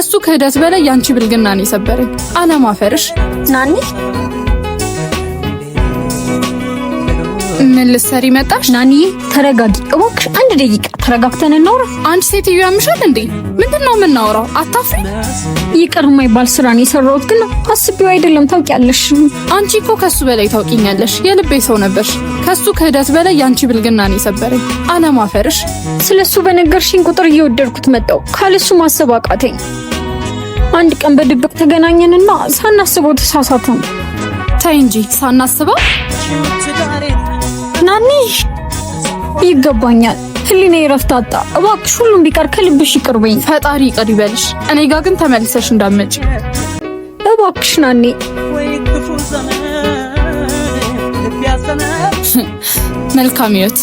ከሱ ክህደት በላይ ያንቺ ብልግና ነው የሰበረኝ። አለማፈርሽ ናኒ ምን ልትሰሪ መጣሽ? ናኒ ተረጋጊ እባክሽ፣ አንድ ደቂቃ ተረጋግተን እናውራ። አንቺ ሴትዮ ያምሻል እንዴ? ምንድነው የምናወራው? አታፍሪ? ይቅር የማይባል ስራ ነው የሰራሁት፣ ግን አስቤው አይደለም ታውቂያለሽ። አንቺ እኮ ከሱ በላይ ታውቂኛለሽ። የልቤ ሰው ነበርሽ። ከሱ ክህደት በላይ ያንቺ ብልግና ነው የሰበረኝ። አለማፈርሽ ስለሱ በነገርሽኝ ቁጥር እየወደድኩት መጣው። ካለሱ ማሰብ አቃተኝ። አንድ ቀን በድብቅ ተገናኘንና ሳናስበው ተሳሳተን። ተይ እንጂ ሳናስበው። ናኒ ይገባኛል፣ ህሊናዬ ረፍት አጣ። እባክሽ ሁሉም ቢቀር ከልብሽ ይቅርበኝ። ፈጣሪ ይቅር ይበልሽ። እኔ ጋር ግን ተመልሰሽ እንዳትመጪ እባክሽ ናኒ። መልካም ህይወት።